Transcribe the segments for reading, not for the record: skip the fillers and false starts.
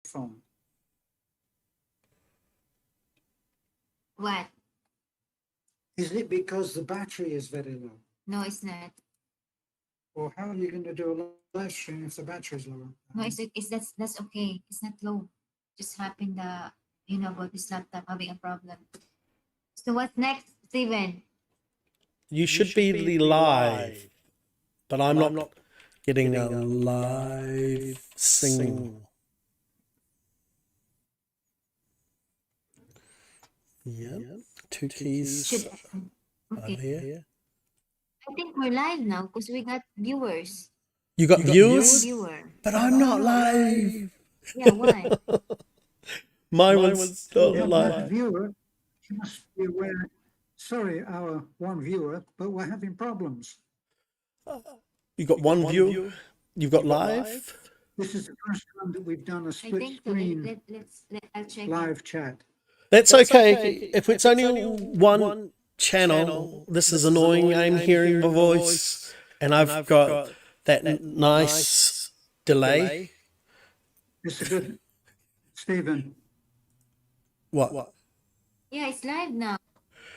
phone? What? Is it because the battery is very low? No, it's not. Or how are you going to do a live stream if the battery is low? No, it's that's okay. It's not low. Just happened about this laptop having a problem. So what's next, Steven? You should be live, but I'm not getting a live signal. Yep. Two keys Should are okay. there. I think we're live now because we got viewers. You got viewers? Viewer. But I'm not live. Yeah, why? Mine was not Yeah, that live. viewer, you must be aware. Sorry, our one viewer, but we're having problems. You got one view. You've got live. This is the first time that we've done a I split think so. screen I'll check it. live chat. That's okay. If it's only one channel, this is annoying. I'm hearing the voice, and I've got that nice delay. It's a good, Stephen. What? Yeah, it's live now.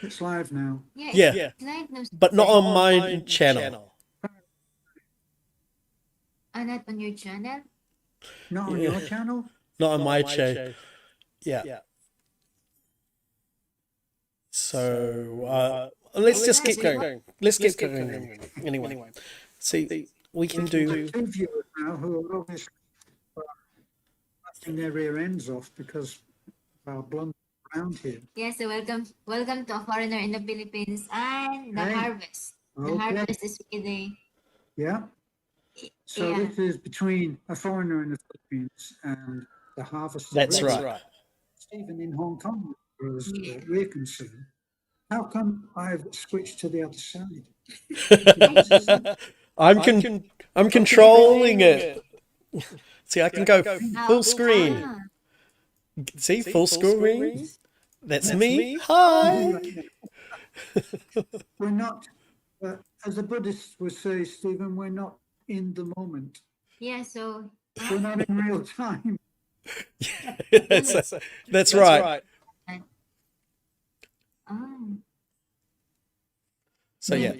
It's live now. Yeah. It's live now. But not on my channel. Not on your channel? Not on your channel. Not on my channel. Yeah. So let's just keep going. Let's keep going. Anyway, see, we can do. Two viewers now who are obviously laughing their rear ends off because of our blunt around here. Yeah, so welcome to A Foreigner in the Philippines and The Hey. Harvest. The Okay. Harvest is today. Yeah. So Yeah. this is between A Foreigner in the Philippines and The Harvest. of That's Ready. right. Stephen in Hong Kong, as we're concerned. How come I've switched to the other side? I'm controlling it. See, I can go full screen. Ah, See, full screen. That's me. Hi. We're not, as the Buddhists would say, Stephen, we're not in the moment. yeah, so We're not in real time. That's right. So yeah,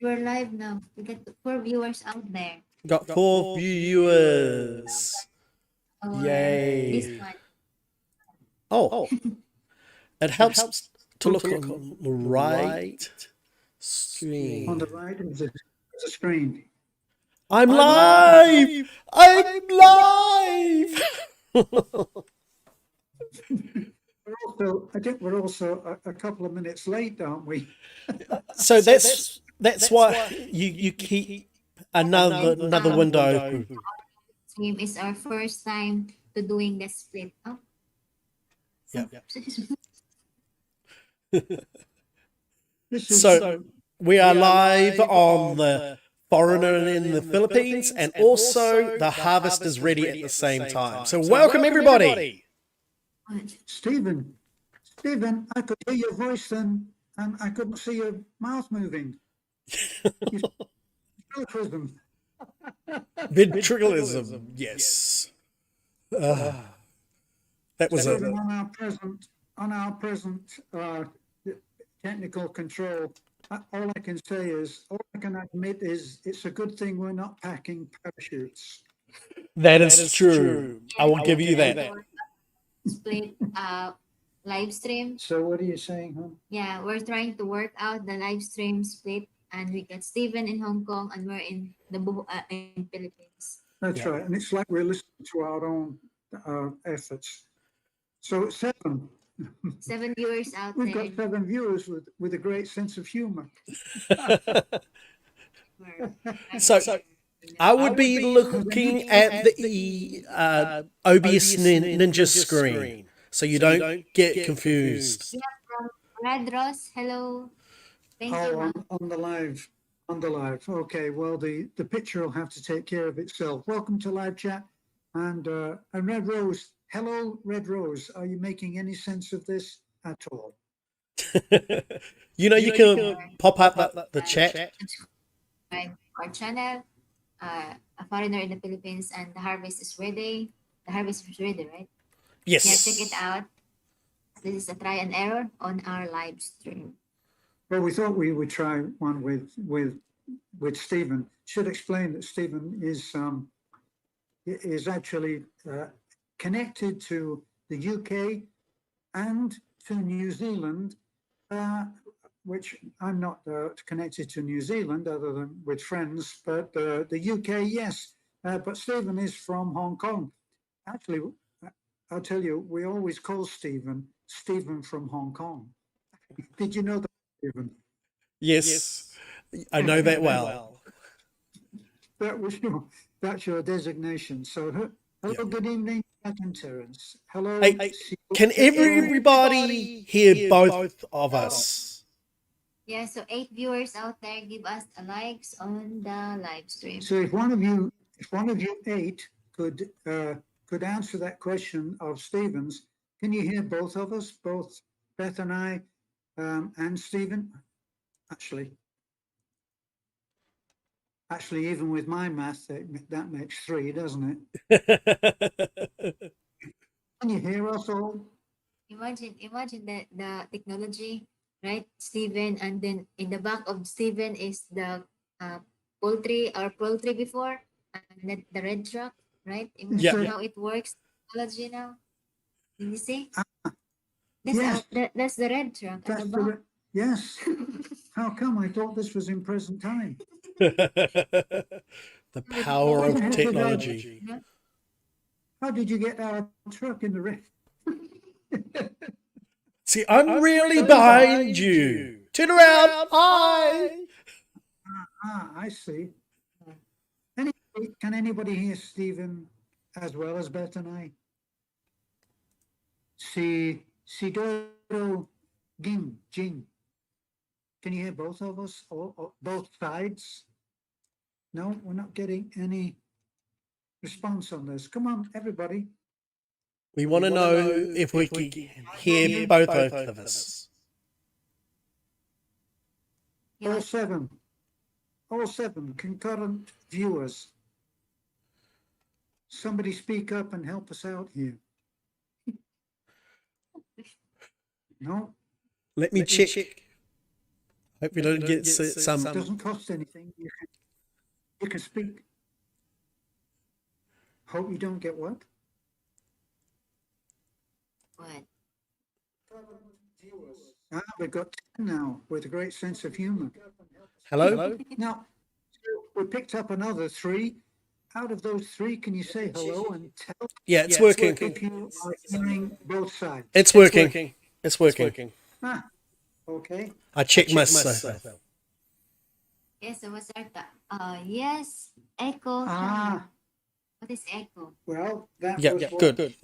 we're live now. We got 4 viewers out there. got 4 viewers. Oh, Yay. This one. Oh, it helps to look on the right On screen. the right is a screen. I'm live. I'm live. I think we're also a couple of minutes late, aren't we? So that's why you keep another window open. Stream is our first time to doing the split up. Yeah. This is So we are live on the Foreigner in the Philippines, and also the Harvest is Ready at the same time. So welcome everybody. Stephen, I could hear your voice and I couldn't see your mouth moving. Ventriloquism. Ventriloquism, yes. That was Stephen, a on our present technical control, all I can say is, all I can admit is, it's a good thing we're not packing parachutes. that is true. I will give you that. Split live stream. So what are you saying, huh? Yeah, we're trying to work out the live stream split, and we got Steven in Hong Kong, and we're in the in Philippines. That's right. And it's like we're listening to our own efforts. So 7. 7 viewers out We've there. got 7 viewers with a great sense of humor. So I would be looking at the OBS Ninja screen, so you don't get confused. Yeah, from Red Ross. Hello. Thank you. Oh, on the live. Okay, well, the picture will have to take care of itself. Welcome to live chat. And Red Rose, hello, Red Rose. Are you making any sense of this at all? You can pop up the chat. Subscribe our channel, A Foreigner in the Philippines, and The Harvest is Ready. The harvest is ready, right? Yes. Yeah, check it out. This is a try and error on our live stream. Well, we thought we would try one with Stephen. Should explain that Stephen is actually connected to the UK and to New Zealand, which I'm not connected to New Zealand other than with friends, but the UK, yes. But Stephen is from Hong Kong. Actually, I'll tell you, we always call Stephen from Hong Kong. Did you know that, Stephen? Yes. I know that well. That's your designation. So, hello, Yeah. good evening, Jack and Terence. Hello. Hey, can everybody hear both of us? Yeah, so 8 viewers out there, give us a likes on the live stream. So if one of you 8 could answer that question of Stephen's, can you hear both of us, both Beth and I, and Stephen? Actually, even with my math, that makes 3, doesn't it? Can you hear us all? Imagine the technology, right? Stephen, and then in the back of Stephen is the poultry before, and the red truck, right? Imagine Yeah. how it works. Technology now. Did you see? Yes. That's the red truck at the back. Yes. How come? I thought this was in present time. The power of Yeah. technology. Yeah. How did you get our truck in the red? See, I'm really behind you. Turn around. Hi. I see. Can anybody hear Stephen as well as Beth and I? Sidoro Jing. Can you hear both of us or both sides? No, we're not getting any response on this. Come on, everybody. We want to know if we can hear both of us. Yeah. All seven concurrent viewers. Somebody speak up and help us out here. No, Let me check. Hope we don't get some. it doesn't cost anything. You can speak. Hope you don't get what? What? We've got 10 now with a great sense of humor. Hello? Now, we picked up another 3. Out of those 3, can you say hello and tell Yeah, it's working. if you are hearing both sides? It's working. It's working. Okay. I checked myself. Yes, so what's our yes, echo. What is echo? Well, that Yeah, was good.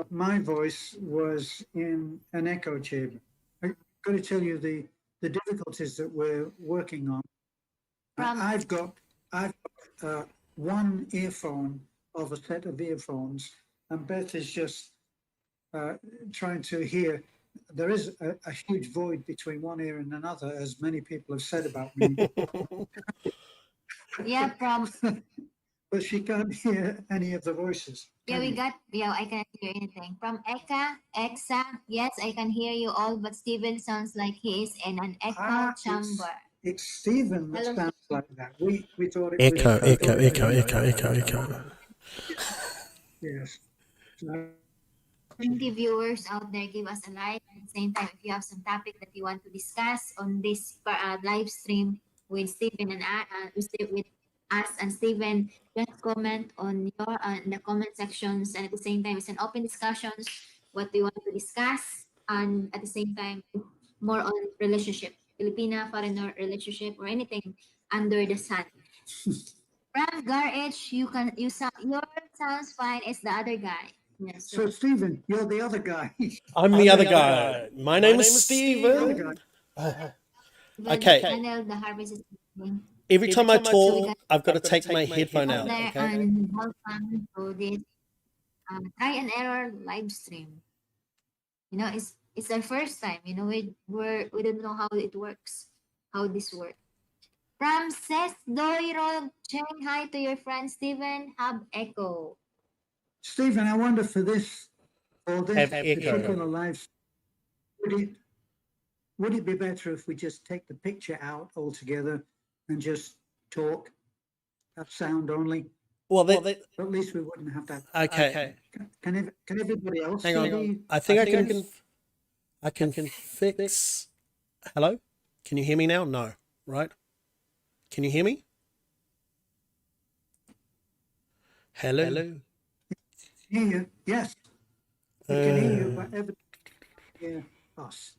my voice was in an echo chamber. I'm going to tell you the difficulties that we're working on. I've got one earphone of a set of earphones, and Beth is just trying to hear. There is a huge void between one ear and another, as many people have said about me. Yeah, But she can't hear any of the voices. yeah, I cannot hear anything. From Exa, yes, I can hear you all, but Steven sounds like he is in an echo chamber. It's Stephen that Hello. sounds like that. We thought it Echo, was echo. Yes. 20 viewers out there, give us a like. At the same time, if you have some topic that you want to discuss on this live stream with Stephen and with us and Stephen, just comment on your in the comment sections. And at the same time, it's an open discussions. What do you want to discuss? And at the same time, more on relationship, Filipina foreigner relationship, or anything under the sun. Ram Garage, you sound your sounds fine. It's the other guy. Yes. So Stephen, you're the other guy. I'm the other guy. My name is The other Stephen. guy. Okay. Channel, the harvest is happening. Every time I talk, I've got to take my headphone Out out. there Okay. and welcome to this try and error live stream. You know, it's our first time. You know, we don't know how it works, how this works. From Ses Doiro, saying hi to your friend Steven. Have echo. Stephen, I wonder for this Have echo. particular live, would it be better if we just take the picture out altogether and just talk, have sound only? Well, At least we wouldn't have that. okay. Can everybody else Hang see on. the- I think I can fix. Hello? Can you hear me now? No. Right? Can you hear me? Hello? hear you? Yes, we can hear you, but everybody hear us.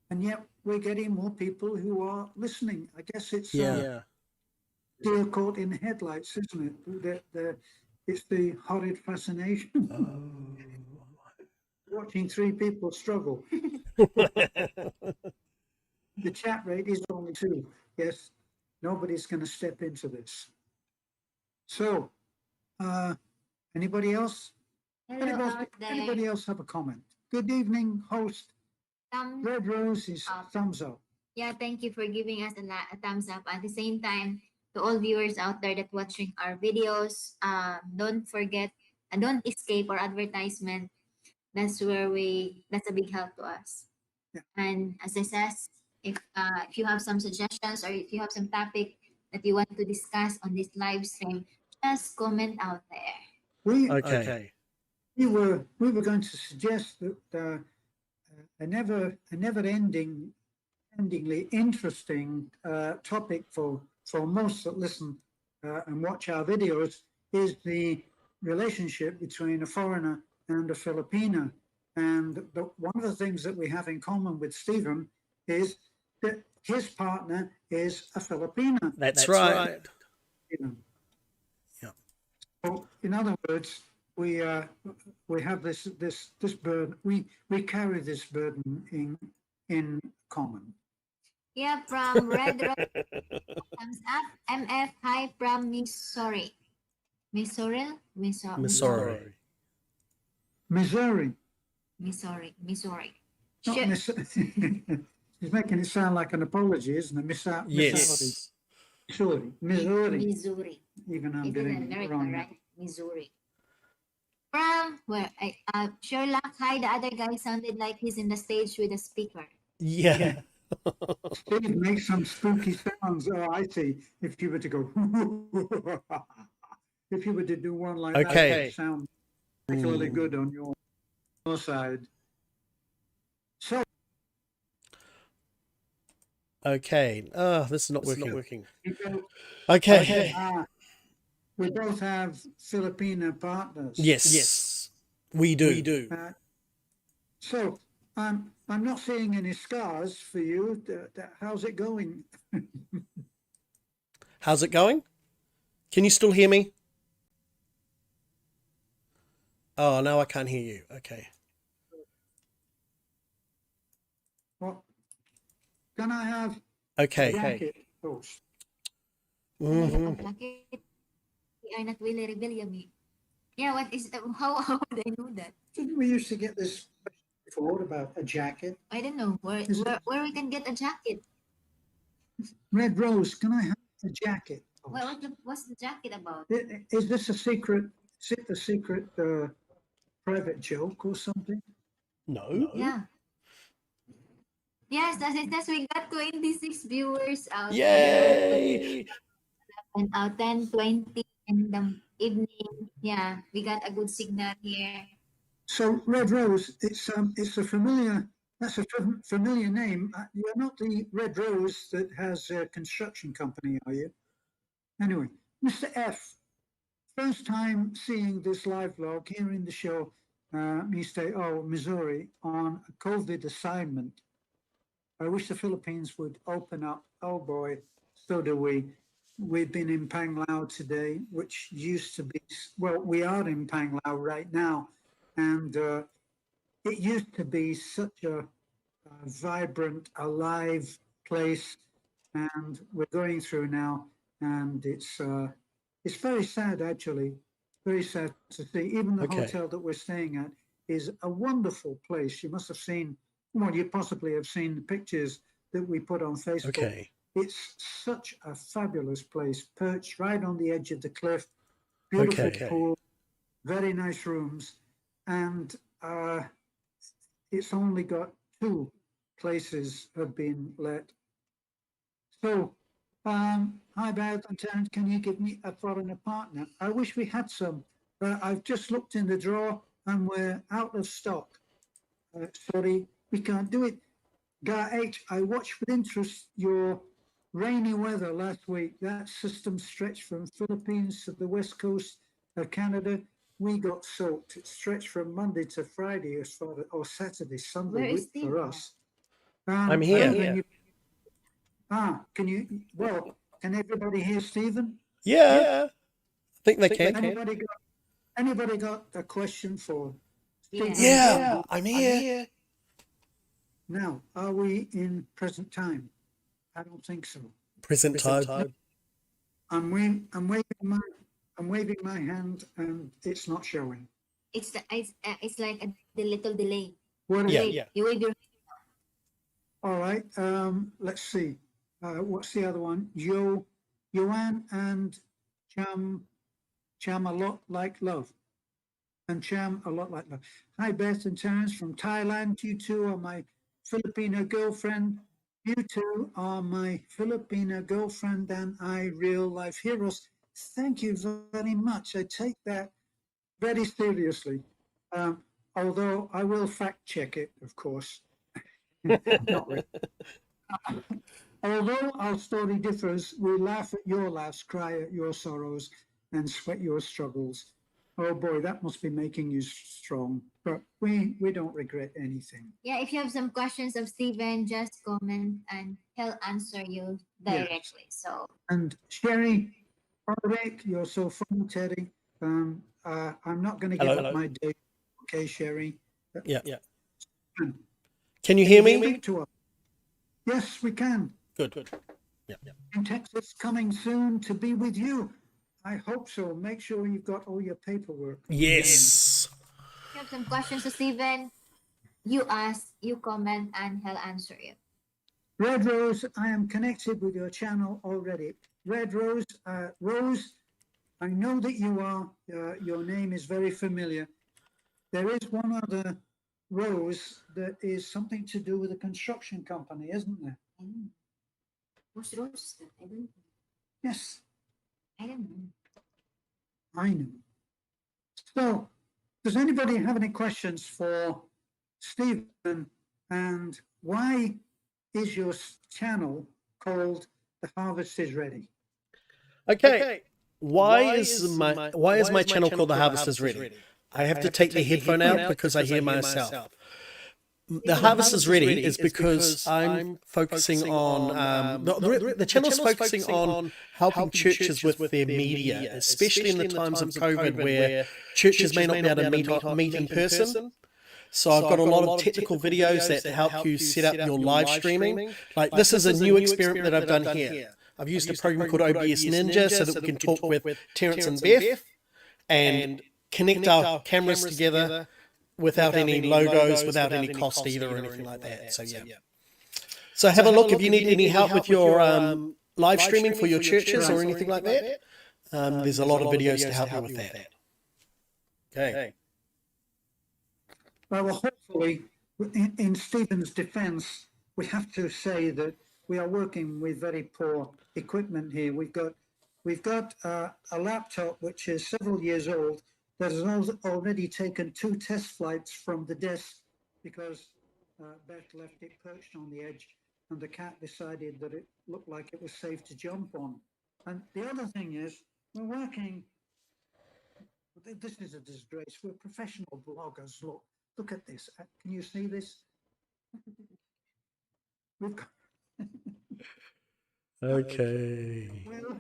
And yet we're getting more people who are listening. I guess it's deer caught in headlights, isn't it? It's the horrid fascination. Watching three people struggle. The chat rate is only 2. Yes, nobody's going to step into this. So, anybody else? Hello out there. Anybody else have a comment? Good evening, host. Thumbs Red Rose is up. thumbs up. Yeah, thank you for giving us a thumbs up. At the same time, to all viewers out there that watching our videos, don't forget and don't escape our advertisement. That's a big help to us. Yeah. And as I said, if you have some suggestions or if you have some topic that you want to discuss on this live stream, just comment out there. Okay. We were going to suggest that a never-endingly interesting topic for most that listen and watch our videos is the relationship between a foreigner and a Filipina. And one of the things that we have in common with Stephen is that his partner is a Filipina. That's right. You know. Yeah. So, in other words, we have this burden. We carry this burden in common. Yeah, from Red Rock, thumbs up. MF, hi from Missouri. Missouri? Missouri. Missouri. Missouri. Not Sure. He's making it sound like an apology, isn't it? Yes. Missouri. Even I'm It's in getting it America, wrong. right? Missouri. From where? Sherlock, hi. The other guy sounded like he's in the stage with a speaker. Yeah. Steve makes some spooky sounds. Oh, I see. If you were to go, if you were to do one like that, Okay. it would sound particularly good on your side. So, Okay. This is not working. you go, Okay. we both have Filipina partners. Yes. We do. So, I'm not seeing any scars for you. How's it going? How's it going? Can you still hear me? Oh, no, I can't hear you. Okay. Well, can I have Okay. jacket? Oh, Bakit we are not really rebellion me? Yeah, what is how would I know that? didn't we used to get this before about a jacket? I don't know where Is it- where we can get a jacket. Red Rose, can I have a jacket? What's the jacket about? Is this a secret private joke or something? No. Yeah. Yes, that's we got 26 viewers out. Yay! And 10:20 in the evening. Yeah, we got a good signal here. So Red Rose, it's a familiar. That's a familiar name. You're not the Red Rose that has a construction company, are you? Anyway, Mr. F, first time seeing this live vlog, hearing the show, Missouri, on a COVID assignment. I wish the Philippines would open up. Oh boy, so do we. We've been in Panglao today, which used to be, well, we are in Panglao right now. And it used to be such a vibrant, alive place. And we're going through now. And it's very sad, actually. Very sad to see. Even the Okay. hotel that we're staying at is a wonderful place. You must have seen, well, you possibly have seen the pictures that we put on Facebook. Okay. It's such a fabulous place, perched right on the edge of the cliff, beautiful Okay. pool, very nice rooms, and it's only got 2 places have been let. So, hi Beth and Terence, can you give me a foreigner partner? I wish we had some, but I've just looked in the drawer and we're out of stock. Sorry, we can't do it. Gar H, I watched with interest your rainy weather last week. That system stretched from Philippines to the west coast of Canada. We got soaked. It stretched from Monday to Friday as far as, or Saturday, Sunday Where is for Steve? us. I'm here. Stephen, can you, well, can everybody hear Stephen? Yeah. I think they can. Anybody got a question for Stephen? Yeah, I'm here. Now, are we in present time? I don't think so. Present time. I'm waving my hand and it's not showing. It's like the little delay. What is Yeah, it? yeah. You wave your All right. Let's see. What's the other one? Joanne and Cham a lot like love. And Cham a lot like love. Hi, Beth and Terence from Thailand. You two are my Filipino girlfriend. You two are my Filipino girlfriend and I real life heroes. Thank you very much. I take that very seriously. Although I will fact check it, of course. Not really. Although our story differs, we laugh at your laughs, cry at your sorrows, and sweat your struggles. Oh boy, that must be making you strong. But we don't regret anything. Yeah, if you have some questions of Steven, just comment and he'll answer you directly. So And Sherry, Rick, you're so fun, Teddy. I'm not going to give Hello. up my day. Okay, Sherry. Yeah. Can you hear me? Speak to us. Yes, we can. Good. Yeah. In Texas, coming soon to be with you. I hope so. Make sure you've got all your paperwork. Yes. if you have some questions to Steven, you ask, you comment, and he'll answer you. Red Rose, I am connected with your channel already. Red Rose, Rose, I know that you are. Your name is very familiar. There is one other Rose that is something to do with a construction company, isn't there? Who's Rose? I don't Yes, know. I know. So, does anybody have any questions for Stephen? And why is your channel called The Harvest is Ready? Okay. Why is my channel called The Harvest is Ready? I have to take the headphone out because I hear myself. The Harvest is Ready is because I'm focusing on the channel's focusing on helping churches with their media, especially in the times of COVID where churches may not be able to meet in person. So I've got a lot of technical videos that help you set up your live streaming. Like this is a new experiment that I've done here. I've used a program called OBS Ninja so that we can talk with Terence and Beth and connect our cameras together without any logos, without any cost either or anything like that. So yeah. So have a look if you need any help with your live streaming for your churches or anything like that. There's a lot of videos to help you with that. Okay. Well, hopefully, in Stephen's defense, we have to say that we are working with very poor equipment here. We've got a laptop which is several years old that has already taken 2 test flights from the desk because Beth left it perched on the edge and the cat decided that it looked like it was safe to jump on. And the other thing is, we're working, this is a disgrace, we're professional bloggers. Look at this. Can you see this? We've got, Okay. well,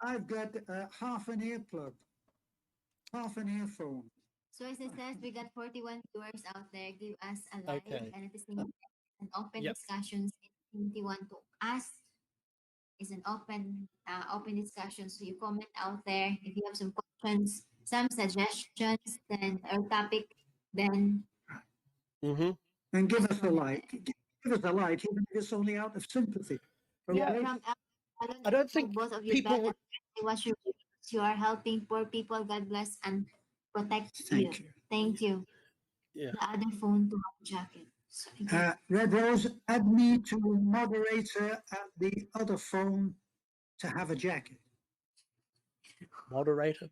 I've got half an earplug, half an earphone. So as it says, we got 41 viewers out there. Give us a like Okay. and at the same time, an open Yep. discussions. If you want to ask, is an open discussion. So you comment out there. If you have some questions, some suggestions, then or topic, then Mm-hmm. And give us a like. Give us a like, even if it's only out of sympathy. yeah, Okay? from I don't think both of you people better watch your videos. You are helping poor people. God bless and protect you. Thank you. Thank you. Yeah. The other phone to have jacket. So again, Red Rose, add me to moderator at the other phone to have a jacket. Moderator.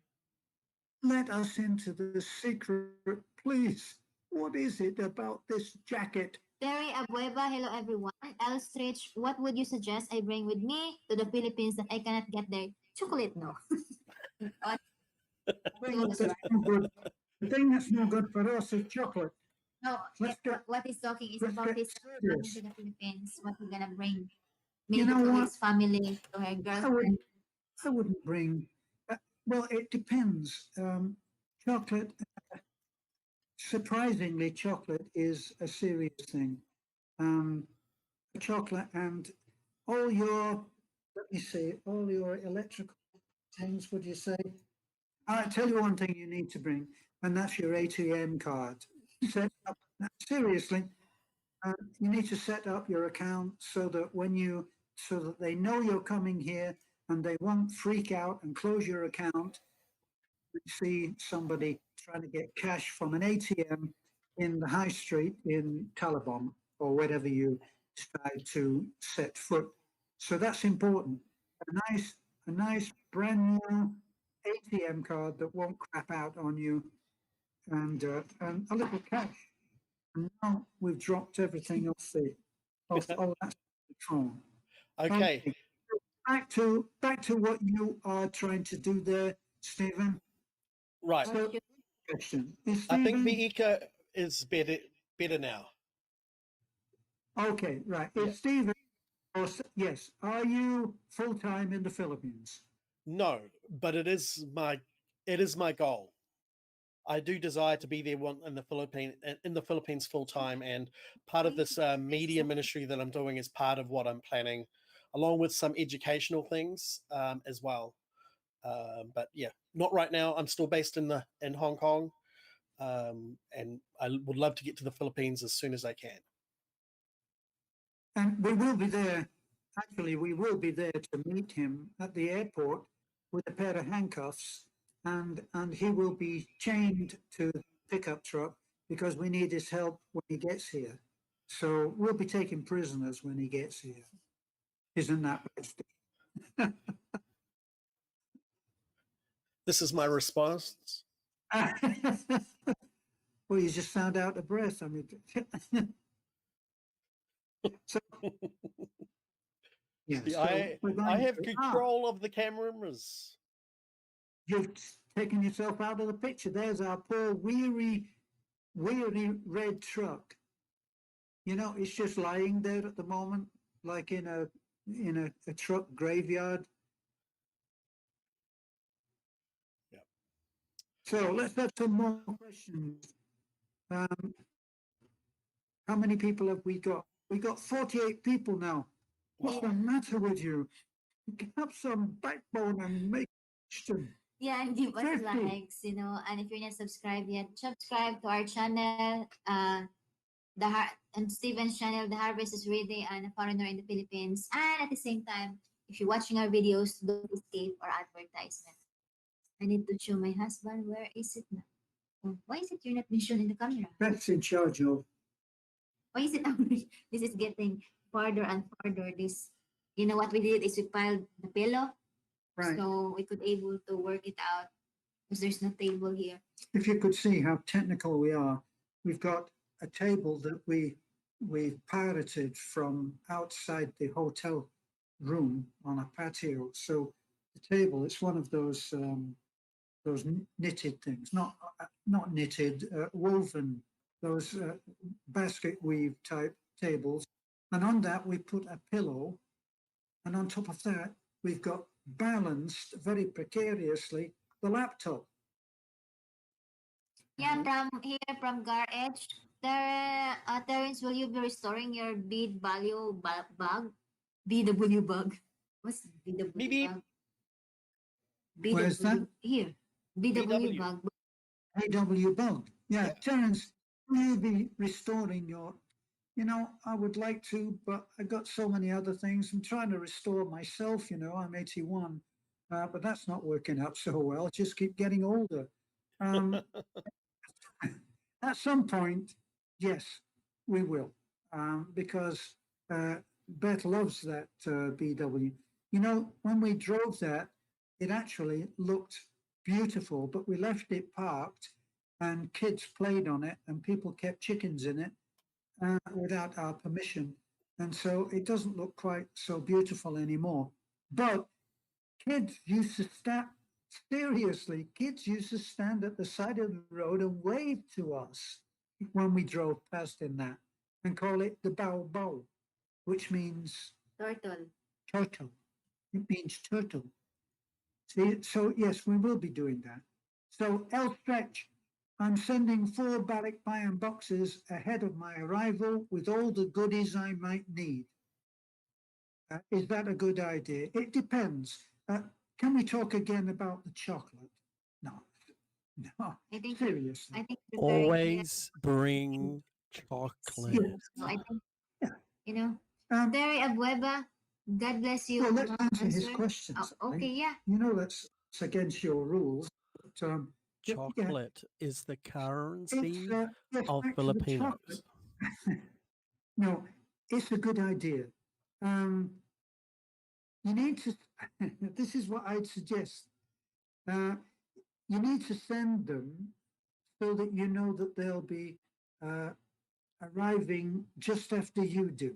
Let us into the secret, please. What is it about this jacket? Terry Abueva, hello everyone. Elstridge, what would you suggest I bring with me to the Philippines that I cannot get there? Chocolate, no. What? The thing that's no good for us is chocolate. No, Let's get- what he's talking is let's about get his coming to serious. the Philippines. What he's gonna bring? You Maybe know to what? his family, to her girlfriend. I wouldn't bring. Well, it depends. Chocolate, surprisingly, chocolate is a serious thing. Chocolate and all your, let me see, all your electrical things. Would you say? I tell you one thing you need to bring, and that's your ATM card. Set up, seriously, you need to set up your account so that so that they know you're coming here and they won't freak out and close your account. You see somebody trying to get cash from an ATM in the high street in Taliban or wherever you decide to set foot. So that's important. A nice brand new ATM card that won't crap out on you, and a little cash. And now we've dropped everything off all that phone. Okay. Back to what you are trying to do there, Stephen. Right. So, question is I think Stephen. the eco is better now. Okay, right. Yeah. Is Stephen? Yes. Are you full time in the Philippines? No, but it is my goal. I do desire to be there in the Philippines full time, and part of this media ministry that I'm doing is part of what I'm planning, along with some educational things as well. But yeah, not right now. I'm still based in Hong Kong, and I would love to get to the Philippines as soon as I can. And we will be there. Actually, we will be there to meet him at the airport with a pair of handcuffs, and he will be chained to the pickup truck because we need his help when he gets here. So we'll be taking prisoners when he gets here. Isn't that right? This is my response. Well, you just found out the breath. I mean, so, yeah. See, So I have control of the cameras. You've taken yourself out of the picture. There's our poor weary red truck. You know, it's just lying there at the moment, like in a truck graveyard. Yeah. So let's have some more questions. How many people have we got? We got 48 people now. What's the matter with you? Have some backbone and make question. Yeah, and give us 50. likes, and if you're not subscribed yet, subscribe to our channel, and Steven's channel, The Harvest is Ready, and A Foreigner in the Philippines. And at the same time, if you're watching our videos, don't escape our advertisement. I need to show my husband. Where is it now? Oh, why is it you're not being shown in the camera? That's in charge of. Why is it this is getting farther and farther? You know what we did is we piled the pillow, Right. so we could able to work it out because there's no table here. If you could see how technical we are, we've got a table that we've pirated from outside the hotel room on a patio. So the table, it's one of those knitted things, not knitted, woven, those basket weave type tables. And on that, we put a pillow. And on top of that, we've got balanced very precariously the laptop. Yeah, from Garage. Terence, will you be restoring your bid value bug? BW bug. What's BW Maybe. bug? Where's that? Here. BW BW. bug. AW bug. Yeah, Yeah. Terence, will you be restoring your, I would like to, but I got so many other things. I'm trying to restore myself, I'm 81, but that's not working out so well. Just keep getting older. Um, at some point, yes, we will, because Beth loves that BW. You know, when we drove that, it actually looked beautiful, but we left it parked and kids played on it and people kept chickens in it without our permission. And so it doesn't look quite so beautiful anymore. But kids used to stand, seriously, kids used to stand at the side of the road and wave to us when we drove past in that and call it the Bao Bao, which means Turtle. turtle. It means turtle. See, so yes, we will be doing that. So L Stretch, I'm sending 4 Balikbayan boxes ahead of my arrival with all the goodies I might need. Is that a good idea? It depends. Can we talk again about the chocolate? No, no, I think seriously. I think Always bring chocolate. So I think Yeah. you know, Um, Terry Abueva, God bless you. well, let's Mom, answer his answer. questions. Oh, okay, yeah. You know, it's against your rules. But, yeah, Chocolate is the currency yes, of back to the Filipinos. chocolate. No, it's a good idea. You need to, this is what I'd suggest. You need to send them so that you know that they'll be arriving just after you do.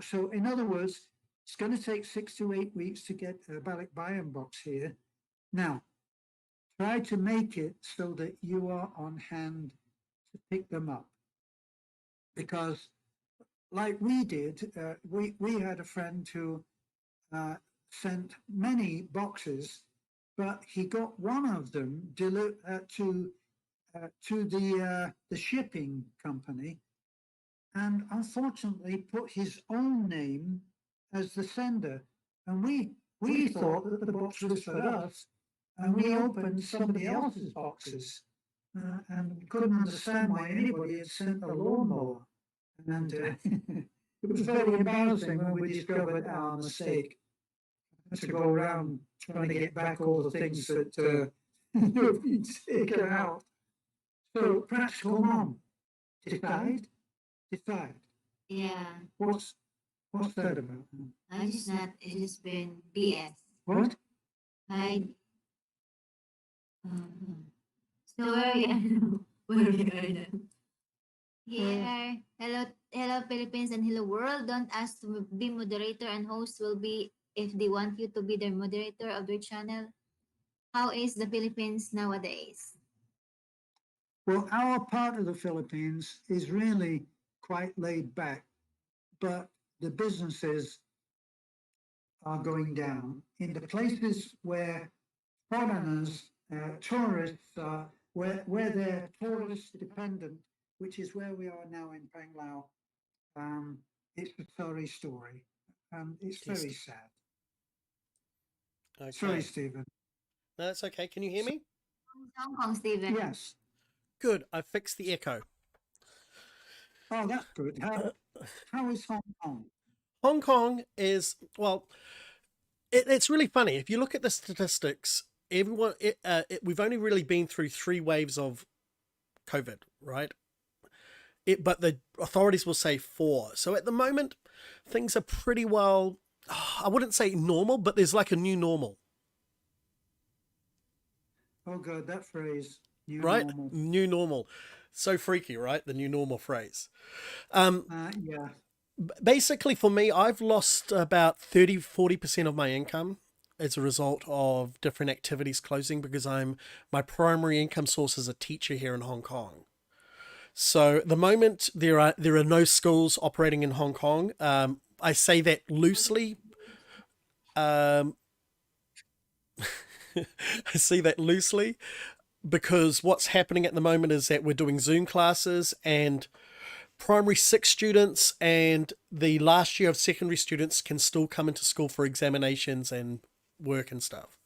So in other words, it's going to take 6 to 8 weeks to get a Balikbayan box here. Now, try to make it so that you are on hand to pick them up. Because like we did, we had a friend who sent many boxes, but he got one of them to the shipping company, and unfortunately put his own name as the sender. And we thought that the box was for us, and we opened somebody else's boxes, and couldn't understand why anybody had sent a lawnmower. And it was very embarrassing when we discovered our mistake. To go around trying to get back all the things that have been taken out. So, practical mom, decide. Yeah. What's that about? It's just been BS. What? I so where we are now? Where we are now? Here. Hello Philippines and hello world. Don't ask to be moderator and host will be if they want you to be their moderator of their channel. How is the Philippines nowadays? Well, our part of the Philippines is really quite laid back, but the businesses are going down. In the places where foreigners, tourists, where they're tourist dependent, which is where we are now in Panglao, it's a sorry story. It's very sad. Okay. Sorry, Stephen. No, that's okay. Can you hear me? Hong Kong, Stephen. Yes. Good. I fixed the echo. Oh, that's good. How is Hong Kong? Hong Kong is, well, it's really funny. If you look at the statistics, we've only really been through 3 waves of COVID, right? But the authorities will say 4. So at the moment, things are pretty well, I wouldn't say normal, but there's like a new normal. Oh, God, that phrase. New right? normal. New normal. So freaky, right? The new normal phrase. Yeah. Basically, for me, I've lost about 40% of my income as a result of different activities closing because my primary income source is a teacher here in Hong Kong. So at the moment there are no schools operating in Hong Kong. I say that loosely. I see that loosely because what's happening at the moment is that we're doing Zoom classes and primary 6 students and the last year of secondary students can still come into school for examinations and work and stuff.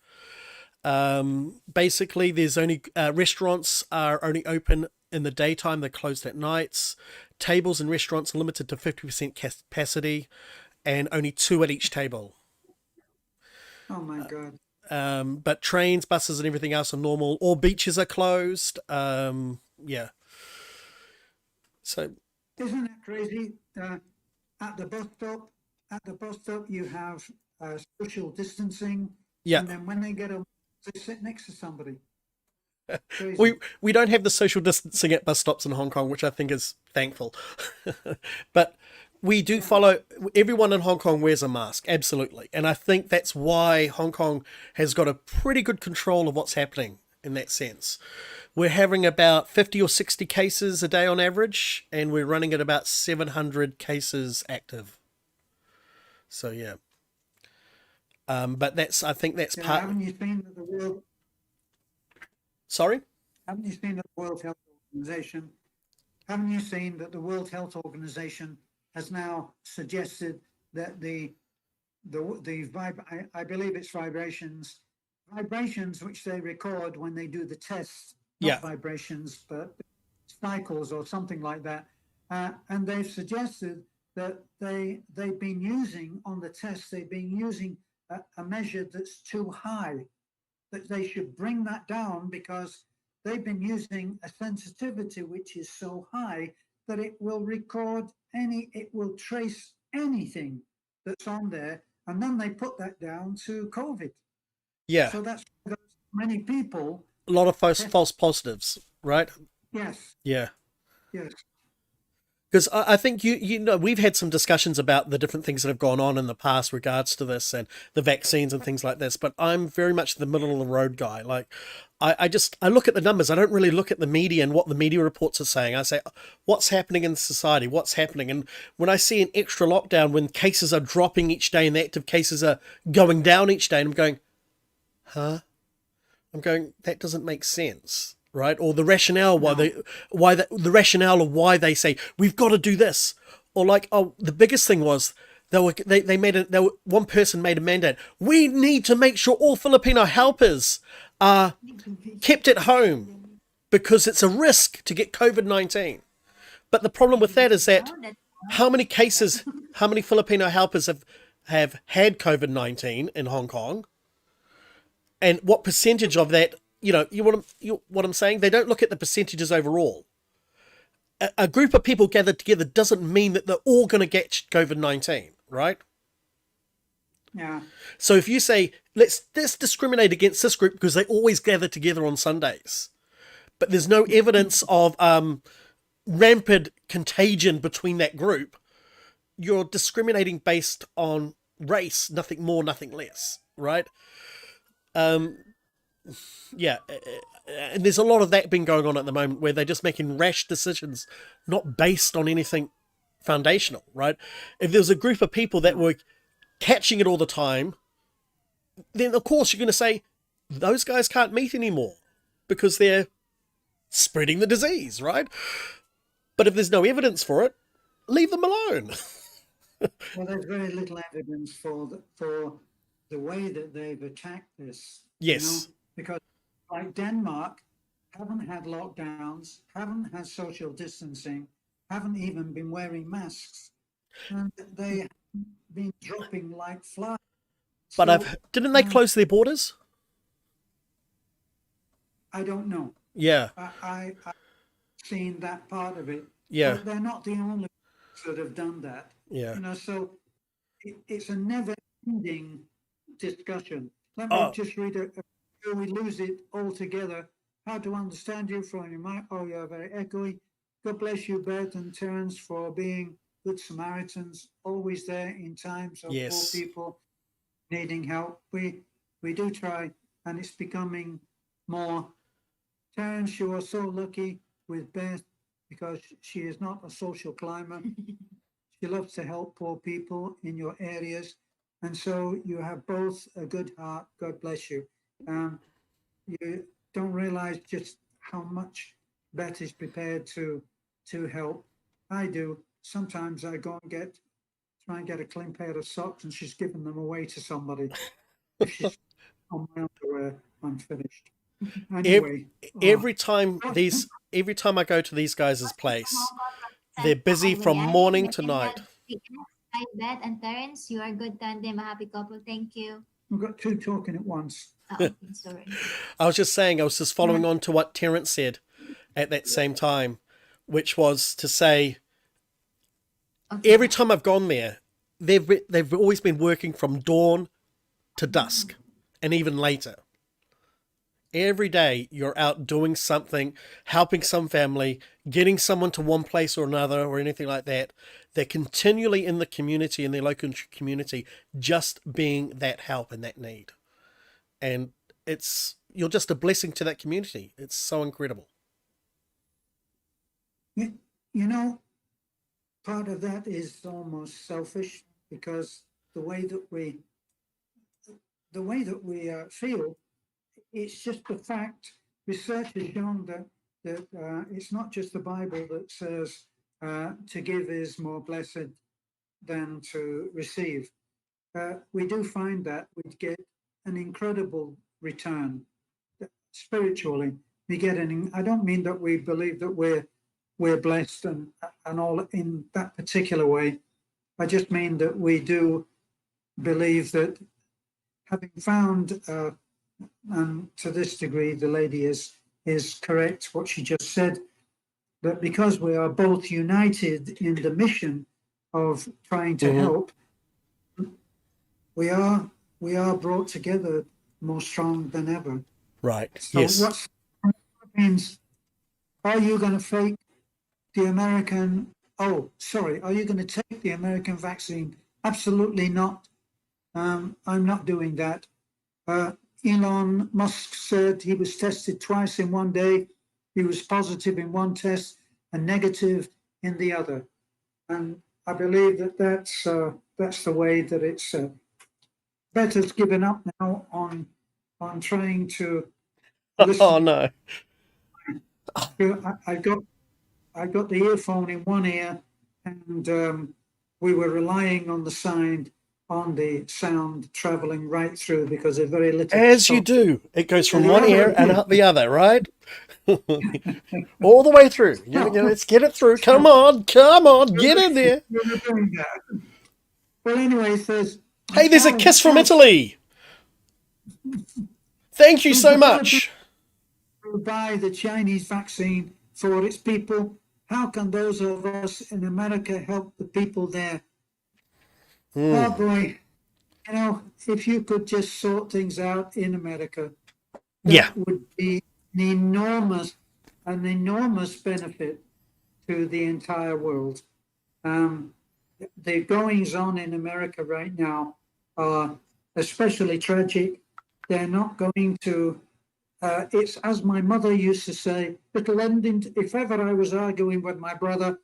Basically, there's only restaurants are only open in the daytime. They're closed at nights. Tables in restaurants are limited to 50% capacity and only 2 at each table. Oh, my God. But trains, buses, and everything else are normal. All beaches are closed. Yeah. So Isn't that crazy? At the bus stop, you have social distancing, yeah, and then when they get on, they sit next to somebody. Crazy. we don't have the social distancing at bus stops in Hong Kong, which I think is thankful. But we do follow. Everyone in Hong Kong wears a mask, absolutely, and I think that's why Hong Kong has got a pretty good control of what's happening in that sense. We're having about 50 or 60 cases a day on average, and we're running at about 700 cases active. So yeah. But I think that's Yeah, part. haven't you seen that the world? Sorry. Haven't you seen that the World Health Organization? Haven't you seen that the World Health Organization has now suggested that I believe it's vibrations which they record when they do the tests, not Yeah. vibrations, but cycles or something like that. And they've suggested that they've been using on the tests, they've been using a measure that's too high, that they should bring that down because they've been using a sensitivity which is so high that it will it will trace anything that's on there. And then they put that down to COVID. Yeah. So that's many people. A lot of false positives, right? Yes, Yeah. yes. Because I think you know we've had some discussions about the different things that have gone on in the past regards to this and the vaccines and things like this. But I'm very much the middle of the road guy. Like I look at the numbers. I don't really look at the media and what the media reports are saying. I say what's happening in society, what's happening. And when I see an extra lockdown, when cases are dropping each day and the active cases are going down each day, and I'm going, huh? I'm going, that doesn't make sense. Right, or the rationale the rationale of why they say we've got to do this, or like, oh, the biggest thing was one person made a mandate. We need to make sure all Filipino helpers are kept at home because it's a risk to get COVID-19. But the problem with that is that how many Filipino helpers have had COVID-19 in Hong Kong, and what percentage of that? What I'm saying? They don't look at the percentages overall. A group of people gathered together doesn't mean that they're all going to get COVID-19, right? Yeah. So if you say, let's discriminate against this group because they always gather together on Sundays, but there's no evidence of rampant contagion between that group, you're discriminating based on race, nothing more, nothing less, right? Yeah, and there's a lot of that been going on at the moment where they're just making rash decisions not based on anything foundational, right? If there's a group of people that were catching it all the time, then of course you're going to say those guys can't meet anymore because they're spreading the disease, right? But if there's no evidence for it, leave them alone. Well, there's very little evidence for the way that they've attacked this. Yes. Because like Denmark haven't had lockdowns, haven't had social distancing, haven't even been wearing masks, and they have been dropping like flies. But didn't they close their borders? I don't know. Yeah. I've seen that part of it. Yeah. But they're not the only ones that have done that. Yeah. So it's a never-ending discussion. Let me just read it before we lose it altogether. How to understand you from your mind. Oh, you're very echoey. God bless you, Bert and Terence, for being good Samaritans, always there in times of poor people needing help. We do try, and it's becoming more. Terence, you are so lucky with Beth because she is not a social climber. She loves to help poor people in your areas. And so you have both a good heart. God bless you. You don't realize just how much Beth is prepared to help. I do. Sometimes I go and try and get a clean pair of socks and she's given them away to somebody. If she's on my underwear, I'm finished. Anyway. Every time I go to these guys' place, they're busy from morning to night. Hi, Beth and Terence. You are good tandem, a happy couple. Thank you. We've got two talking at once. Okay, sorry. I was just saying, I was just following on to what Terence said at that same time, which was to say, Okay. every time I've gone there, they've always been working from dawn to dusk, and even later. Every day you're out doing something, helping some family, getting someone to one place or another, or anything like that. They're continually in the community, in their local community, just being that help and that need. And you're just a blessing to that community. It's so incredible. You know, part of that is almost selfish because the way that we feel, it's just the fact. Research has shown that it's not just the Bible that says to give is more blessed than to receive. We do find that we get an incredible return spiritually. We get I don't mean that we believe that we're blessed and all in that particular way. I just mean that we do believe that, having found, and to this degree, the lady is correct what she just said, that because we are both united in the mission of trying to help, we are brought together more strong than ever. Right. So Yes. what means? Are you going to fake the American? Oh, sorry. Are you going to take the American vaccine? Absolutely not. I'm not doing that. Elon Musk said he was tested twice in one day. He was positive in one test and negative in the other. And I believe that that's the way that it's. Better's given up now on trying to listen. Oh no. I got the earphone in one ear, and we were relying on the sound traveling right through because they're very little. As you do. It goes from one ear and out the other, right? All the way through. Let's get it through. Come on, get in there. Well, anyway, it says, Hey, there's a kiss from Italy. Thank you so much. buy the Chinese vaccine for its people. How can those of us in America help the people there? Oh boy, if you could just sort things out in America, that would be an enormous benefit to the entire world. The goings on in America right now are especially tragic. They're not going to, it's as my mother used to say, it'll end in, if ever I was arguing with my brother,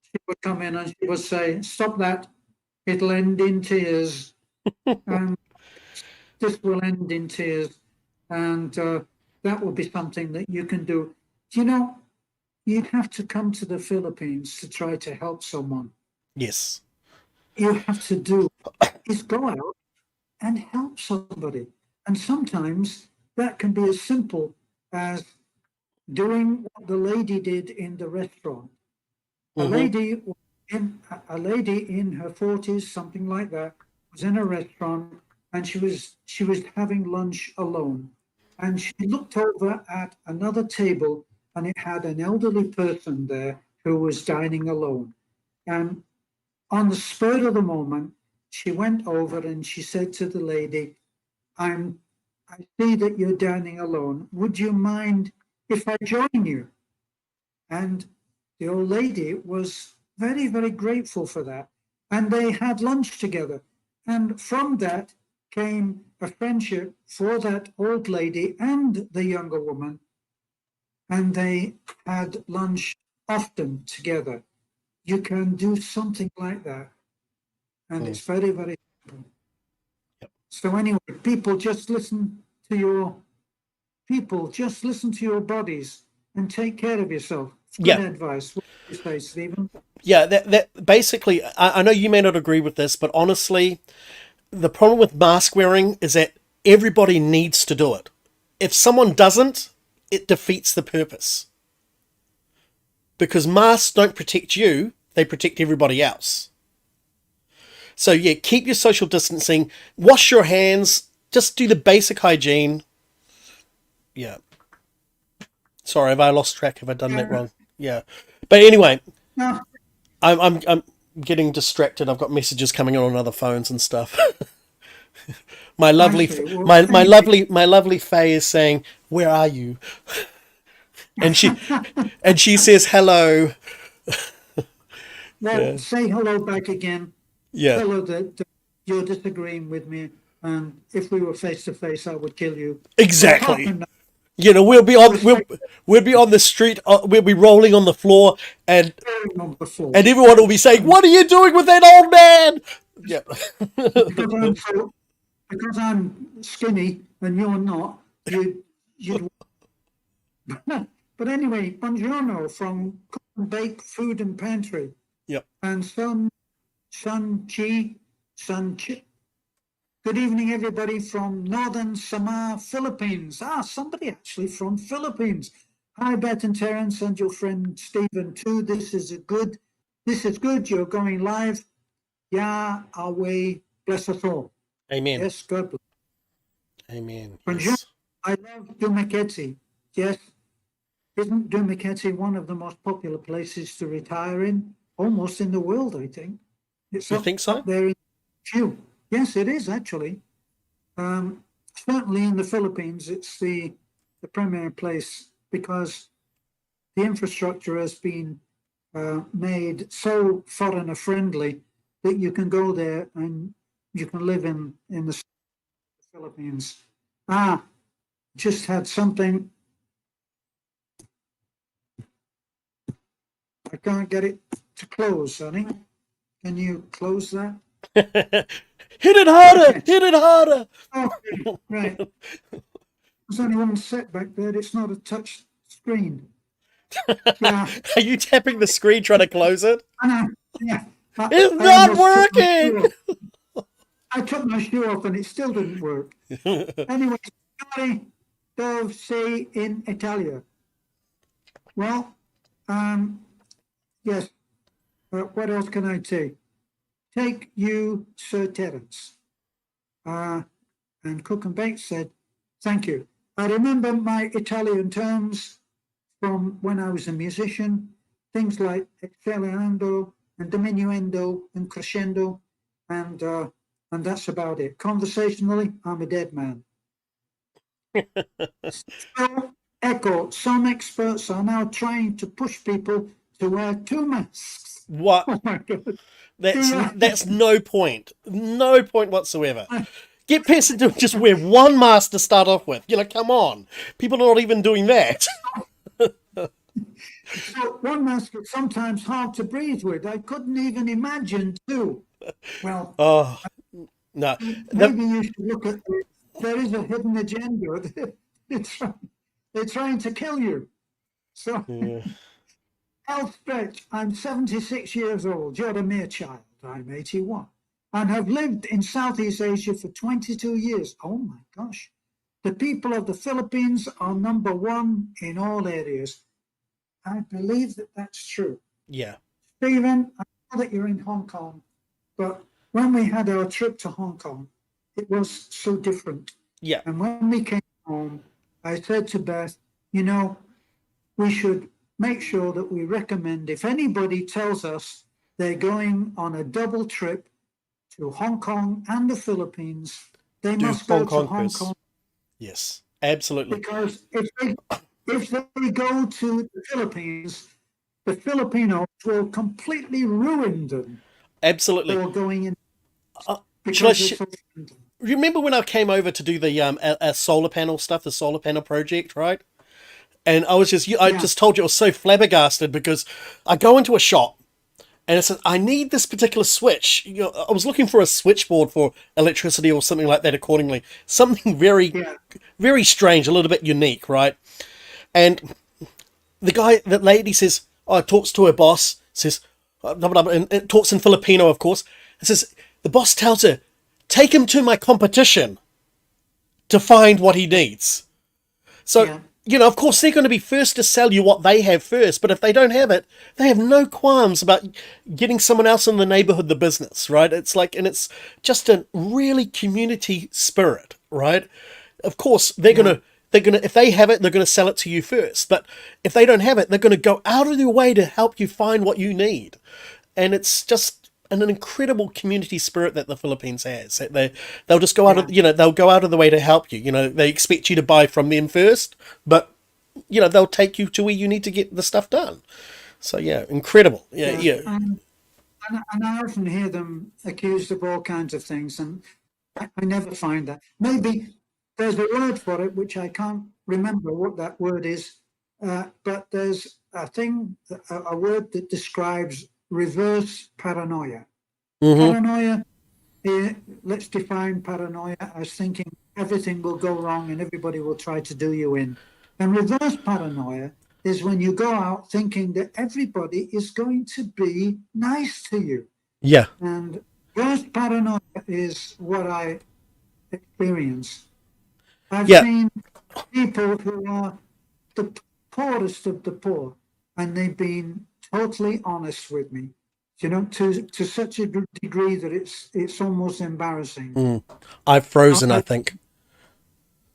she would come in and she would say, stop that, it'll end in tears. And this will end in tears. And that will be something that you can do. You have to come to the Philippines to try to help someone. Yes. You have to do is go out and help somebody. And sometimes that can be as simple as doing what the lady did in the restaurant. A lady in her 40s, something like that, was in a restaurant and she was having lunch alone. And she looked over at another table and it had an elderly person there who was dining alone. And on the spur of the moment, she went over and she said to the lady, I see that you're dining alone. Would you mind if I join you? And the old lady was very, very grateful for that. And they had lunch together. And from that came a friendship for that old lady and the younger woman. And they had lunch often together. You can do something like that. And it's very, very simple. So anyway, people, just listen to your bodies and take care of yourself. Good advice. What do you say, Stephen? Yeah, that basically, I know you may not agree with this, but honestly, the problem with mask wearing is that everybody needs to do it. If someone doesn't, it defeats the purpose. Because masks don't protect you, they protect everybody else. So yeah, keep your social distancing, wash your hands, just do the basic hygiene, Yeah. Sorry, have I lost track? Have I done that wrong? Yeah. But anyway, No, I'm getting distracted. I've got messages coming on other phones and stuff. My lovely, actually, well, my lovely Faye is saying, "Where are you?" And she says hello. well, say hello back again. Yeah, Tell her that you're disagreeing with me, and if we were face to face, I would kill you. exactly. Apart from that, You know, respect we'll be on the street. We'll be rolling on the floor, and number four. everyone will be saying, "What are you doing with that old man?" Yeah. Because I'm skinny and you're not, you'd. But anyway, buongiorno from Cook and Bake Food and Pantry, Yep. and Sun Chi. Good evening, everybody from Northern Samar, Philippines. Somebody actually from Philippines. Hi, Beth and Terence, and your friend Stephen too. This is good. You're going live. Yahweh bless us all. Amen. Yes, God bless. Amen. Bonjour. Yes. I love Dumaketti. Yes. Isn't Dumaketti one of the most popular places to retire in? Almost in the world, I think. It's You think so? up there in queue. Yes, it is actually. Certainly in the Philippines, it's the premier place because the infrastructure has been made so foreigner friendly that you can go there and you can live in the Philippines. Just had something. I can't get it to close, Sonny. Can you close that? Hit it harder! Hit it harder! Oh, right. There's only one setback there. It's not a touch screen. Yeah, Are you tapping the screen trying to close it? I know. Yeah. It's I not almost took my shoe working! off. I took my shoe off and it still didn't work. Anyway, sorry, devo say in Italia. Well, yes. What else can I say? Take you, Sir Terence. And Cook and Bake said, thank you. I remember my Italian terms from when I was a musician, things like accelerando and diminuendo and crescendo, and that's about it. Conversationally, I'm a dead man. So, echo, some experts are now trying to push people to wear 2 masks. What? Oh my God. That's no point. No point whatsoever. Get people to just wear one mask to start off with. You know, come on. People are not even doing that. So 1 mask is sometimes hard to breathe with. I couldn't even imagine 2. Well, Oh, no. maybe you should look at it. There is a hidden agenda. They're trying to kill you. So, Yeah. health stretch. I'm 76 years old. You're a mere child. I'm 81 and have lived in Southeast Asia for 22 years. Oh my gosh. The people of the Philippines are number 1 in all areas. I believe that that's true. Yeah. Stephen, I know that you're in Hong Kong, but when we had our trip to Hong Kong, it was so different. Yeah. And when we came home, I said to Beth, you know, we should make sure that we recommend if anybody tells us they're going on a double trip to Hong Kong and the Philippines, they Do must go Hong to Kong Hong first. Kong, Yes. Absolutely. because if they go to the Philippines, the Filipinos will completely ruin them Absolutely. for going in Shall I because sh- it's so friendly. Remember when I came over to do the solar panel stuff, the solar panel project, right? And I Yeah. just told you I was so flabbergasted because I go into a shop and it says, I need this particular switch. You know, I was looking for a switchboard for electricity or something like that accordingly. Something very, Yeah. very strange, a little bit unique, right? And the lady says, talks to her boss, says, and talks in Filipino, of course, and says, the boss tells her, take him to my competition to find what he needs. So, Yeah. you know, of course, they're going to be first to sell you what they have first, but if they don't have it, they have no qualms about getting someone else in the neighborhood the business, right? It's like, and it's just a really community spirit, right? Of course, they're if they have it, they're gonna sell it to you first. But if they don't have it, they're gonna go out of their way to help you find what you need. And it's just an incredible community spirit that the Philippines has. That they'll just go out of they'll go out of the way to help you. They expect you to buy from them first, but they'll take you to where you need to get the stuff done. So yeah, incredible. Yeah. And I often hear them accused of all kinds of things, and I never find that. Maybe there's a word for it, which I can't remember what that word is, but there's a word that describes reverse paranoia. Paranoia, let's define paranoia as thinking everything will go wrong and everybody will try to do you in. And reverse paranoia is when you go out thinking that everybody is going to be nice to you. Yeah. And reverse paranoia is what I experience. I've seen people who are the poorest of the poor, and they've been totally honest with me, to such a degree that it's almost embarrassing. I've frozen, I think.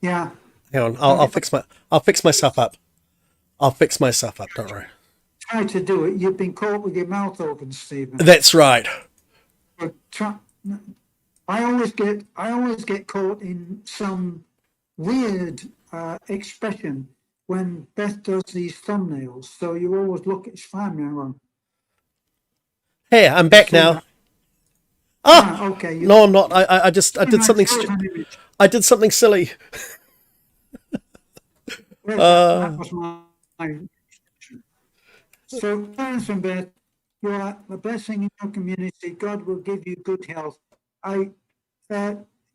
Yeah. Hang on, I'll fix myself up. I'll fix myself up, don't worry. Try to do it. You've been caught with your mouth open, Stephen. That's right. I always get caught in some weird expression when Beth does these thumbnails. So you always look at Spam. Hey, I'm back now. Okay. No, I'm not. I did something. I did something silly. That was my. So, Clarence and Beth, you are a blessing in your community. God will give you good health.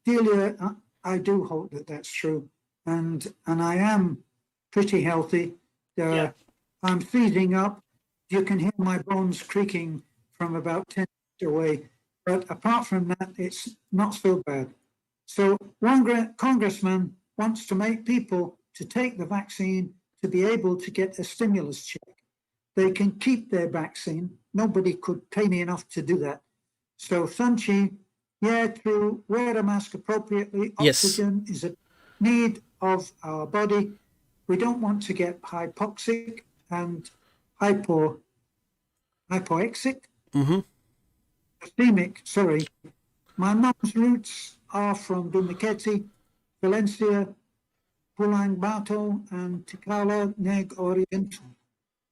Delia, I do hope that that's true, and I am pretty healthy. I'm feeding up. You can hear my bones creaking from about 10 feet away, but apart from that, it's not so bad. So, one congressman wants to make people to take the vaccine to be able to get a stimulus check. They can keep their vaccine. Nobody could pay me enough to do that. So Sunchi, to wear a mask appropriately. Oxygen is a need of our body. We don't want to get hypoxic and hypoxic. Hypoglycemic, sorry. My mum's roots are from Dumaguete, Valencia, Pulang Bato, and Tikala Neg Oriental.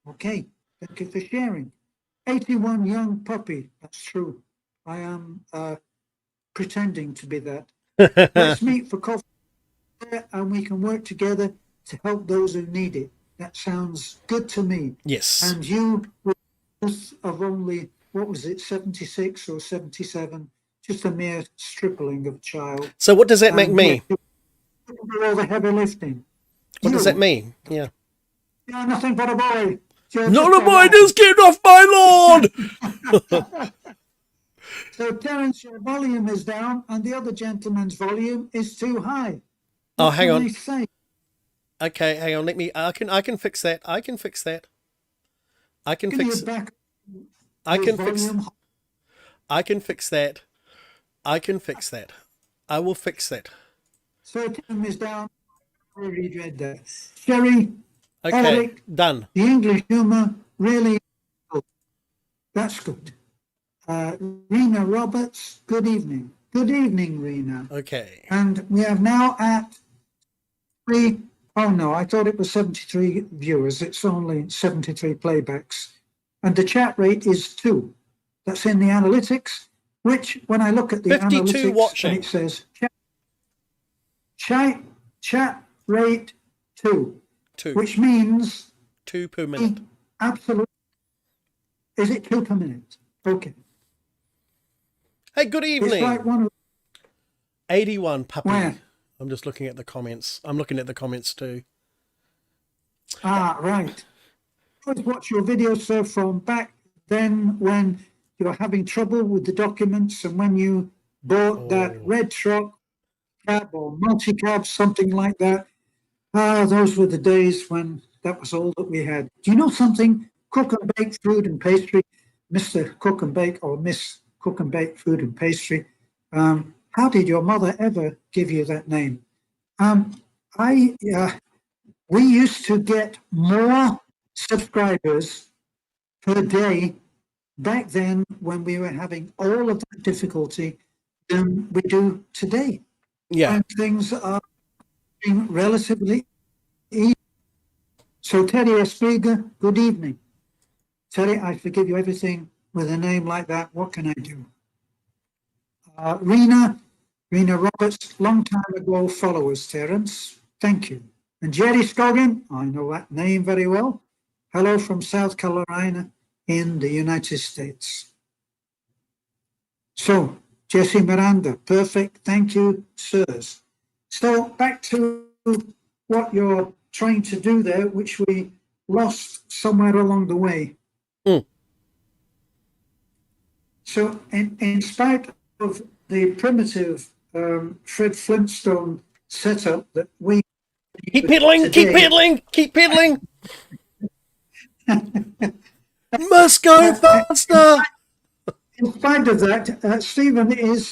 Okay, thank you for sharing. 81 young puppy, that's true. I am pretending to be that. Let's meet for coffee and we can work together to help those who need it. That sounds good to me. Yes. And you were of only, 76 or 77, just a mere stripling of a child. So what does that make me? All the heavy lifting. What does that mean? Yeah. You're nothing but a boy. Not a boy, just get off my lawn! So, Terence, your volume is down and the other gentleman's volume is too high. Oh, hang on. Say? Okay, hang on. I can fix that. I can fix that. I can fix that. I can fix that. I can fix that. I will fix that. So, Tim is down. I already read that. Sherry. Okay, Eric, done. The English humour really good. That's good. Rena Roberts, good evening. Good evening, Rena. Okay. And we have now at I thought it was 73 viewers. It's only 73 playbacks. And the chat rate is 2. That's in the analytics, which when I look at the 52 analytics, watching. and it says chat rate 2. 2. Which means 2 per minute. Absolutely. Is it 2 per minute? Okay. Hey, good evening. It's like one of 81 puppy. Where? I'm just looking at the comments. I'm looking at the comments too. Right. I always watch your videos, sir, from back then when you were having trouble with the documents and when you bought that red truck cab or multi-cab, something like that. Those were the days when that was all that we had. Do you know something? Cook and Bake Food and Pastry, Mr. Cook and Bake or Miss Cook and Bake Food and Pastry. How did your mother ever give you that name? I we used to get more subscribers per day back then when we were having all of that difficulty than we do today. Yeah. And things are being relatively easy. So Terry Espiga, good evening. Terry, I forgive you everything with a name like that. What can I do? Rena Roberts, long time ago followers, Terence. Thank you. And Jerry Scoggin, I know that name very well. Hello from South Carolina in the United States. So, Jesse Miranda, perfect. Thank you, sirs. So back to what you're trying to do there, which we lost somewhere along the way. Mm. So in spite of the primitive Fred Flintstone setup that we Keep pedaling, keep today- pedaling, keep pedaling. Must go faster. in spite of that, Stephen is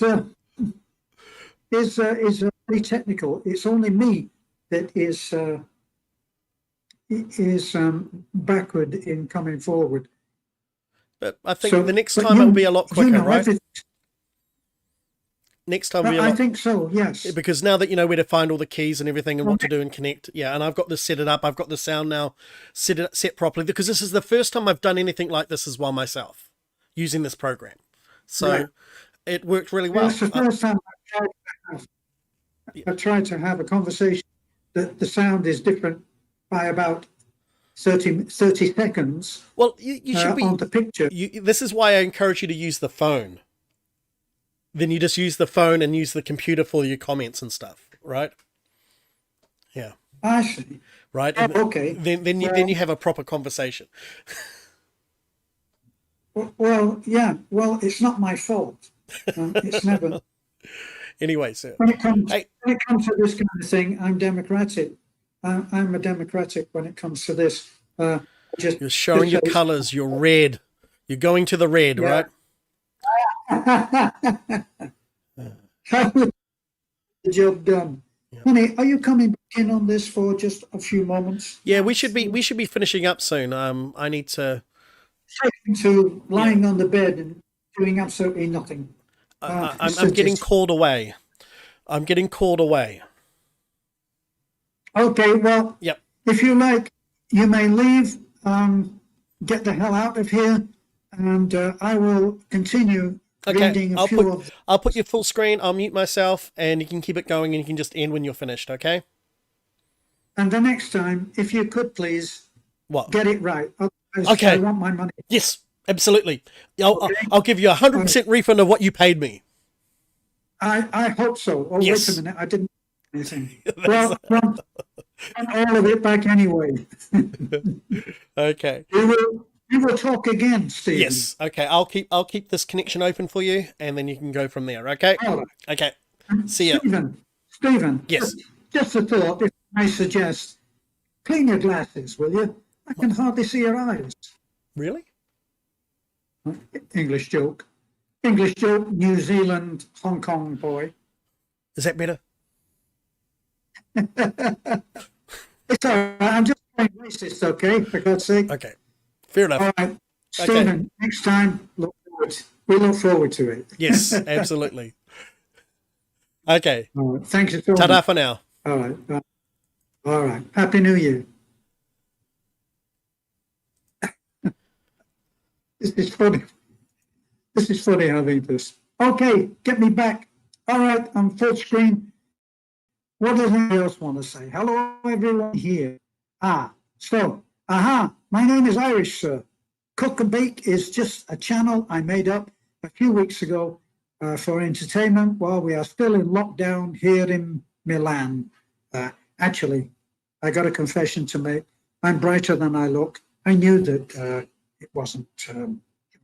very technical. It's only me that is backward in coming forward. But I think So- the next but time you- it'll be a lot you quicker, know right? everything. Next time will be a I lot. think so. Yes. Because now that you know where to find all the keys and everything and what to do and connect, yeah, and I've got this set it up. I've got the sound now set properly because this is the first time I've done anything like this as well myself, using this program. So Right. it worked really Well, well. it's the first time I've tried to have a conversation that the sound is different by about 30 seconds Well, you should be. on the picture. This is why I encourage you to use the phone. Then you just use the phone and use the computer for your comments and stuff, right? Yeah, I see. right. Oh, And okay. then you have a proper conversation. Well, yeah. Well, it's not my fault. It's never. Anyway, so When it comes Hey. when it comes to this kind of thing, I'm democratic. I'm a democratic when it comes to this. Just you're showing your just- colors. You're red. You're going to the red, Yeah. right? the job done. Honey, are you coming back in on this for just a few moments? Yeah, we should be finishing up soon. I need to. Taken to lying on the bed and doing absolutely nothing. I'm getting called away. I'm getting called away. Okay, well, Yep. if you like, you may leave, get the hell out of here, and I will continue reading a I'll few of put your full screen. I'll mute myself, and you can keep it going, and you can just end when you're finished. Okay? And the next time, if you could please What? get it right. Otherwise, Okay. I want my money. Yes, absolutely. I'll Okay. I'll give you 100% refund of what you paid me. I hope so. Oh, Yes. wait a minute. I didn't do anything. Well, want all of it back anyway. Okay. We will talk again, Steve. Yes. Okay. I'll keep this connection open for you, and then you can go from there. Okay. All right. Okay. See ya. Stephen. Yes. Just a thought, if I suggest, clean your glasses, will you? I can hardly see your eyes. Really? English joke. New Zealand, Hong Kong boy. Is that better? It's all right. I'm just being racist, okay? For God's sake. Okay. Fair enough. All right. Stephen, next time, we look forward to it. Yes, absolutely. Okay. All right. Thank you so Ta-da much. for now. All right. All right. Happy New Year. This is funny. This is funny having this. Okay, get me back. All right, I'm full screen. What does anybody else want to say? Hello, everyone here. My name is Irish, sir. Cook and Bake is just a channel I made up a few weeks ago for entertainment while we are still in lockdown here in Milan. Actually, I got a confession to make. I'm brighter than I look. I knew that it wasn't a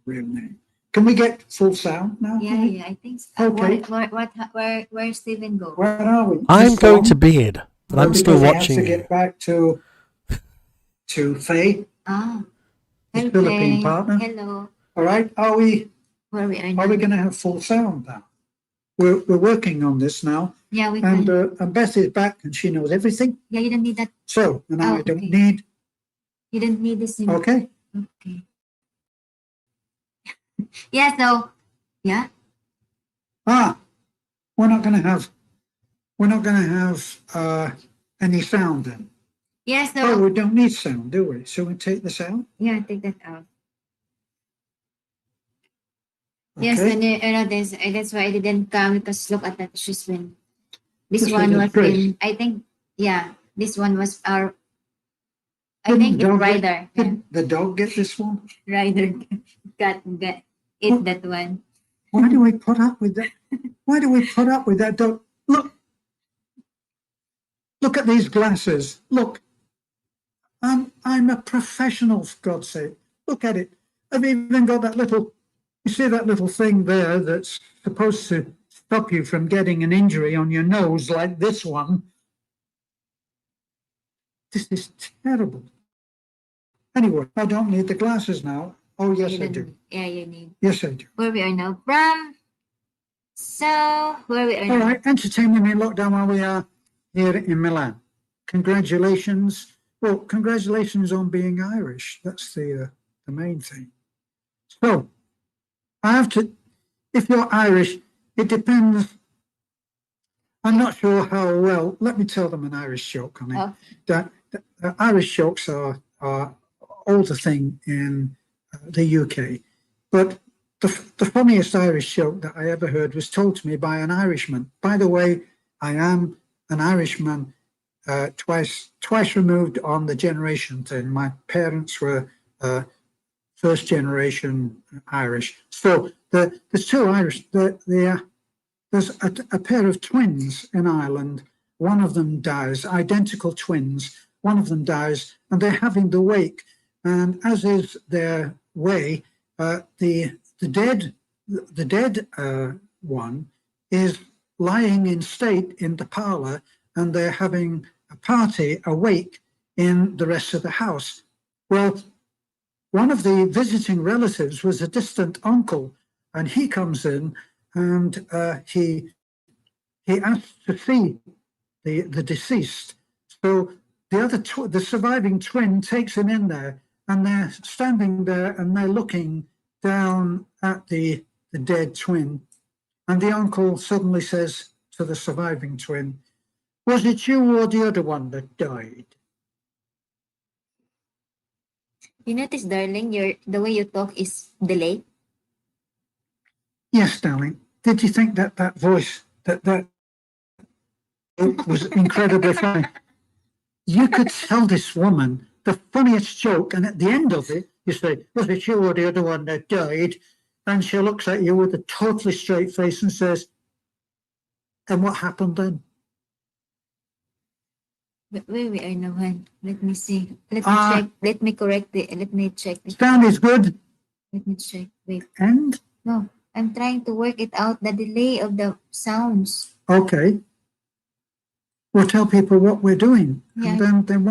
real name. Can we get full sound now? Yeah, I think so. Okay. Where Stephen go? Where are we? I'm Just going on? to bed, but I'm still Because I have watching to you. get back to Faye. Ah. His Hello. Philippine partner. Hello. All right. Are we Where we are are now? we going to have full sound now? we're working on this now. Yeah, we And, can. and Beth is back and she knows everything. Yeah, you don't need that. So now Oh, I don't okay. need, You don't need this. okay. Okay. Yeah, so, yeah. We're not going to have any sound then. Yeah, so, Oh, we don't need sound, do we? So we take this out. yeah, take that out. Yes, Okay. and that's why I didn't come because look at that shoes when this This one was a was dress. in, I think, yeah, this one was our, I Didn't think it's dog get- Rider. Yeah, Did the dog get this one? Rider got it, that one. Why do we put up with that? Why do we put up with that dog? Look at these glasses. Look, I'm a professional, for God's sake. Look at it. I've even got that little, you see that little thing there that's supposed to stop you from getting an injury on your nose like this one. This is terrible. Anyway, I don't need the glasses now. Oh, yes, You I don't- do. Yeah, you need. Yes, I do. Where we are now from. So, where we are All now. right, entertainment in lockdown while we are here in Milan. Congratulations. Well, congratulations on being Irish. That's the main thing. So, I have to, if you're Irish, it depends. I'm not sure how well. Let me tell them an Irish joke on it. Oh. That Irish jokes are all the thing in the UK, but the funniest Irish joke that I ever heard was told to me by an Irishman. By the way, I am an Irishman, twice removed on the generation thing. My parents were first generation Irish. So there's two Irish. There's a pair of twins in Ireland. One of them dies, identical twins. One of them dies, and they're having the wake. And as is their way, the dead one is lying in state in the parlor, and they're having a party, a wake in the rest of the house. Well, one of the visiting relatives was a distant uncle, and he comes in and he asks to see the deceased. So the surviving twin takes him in there, and they're standing there and they're looking down at the dead twin. And the uncle suddenly says to the surviving twin, "Was it you or the other one that died?" You notice, darling, the way you talk is delayed. Yes, darling. Did you think that voice, that was incredibly funny? You could tell this woman the funniest joke, and at the end of it, you say, "Was it you or the other one that died?" And she looks at you with a totally straight face and says, "And what happened then?" But where we are now, hon. Let me see. Let me Ah. check. Let me correct it. Let me check. Sound is good. Let me check. Wait. And No, I'm trying to work it out. The delay of the sounds. okay, we'll tell people what we're doing, Yeah. and then they won't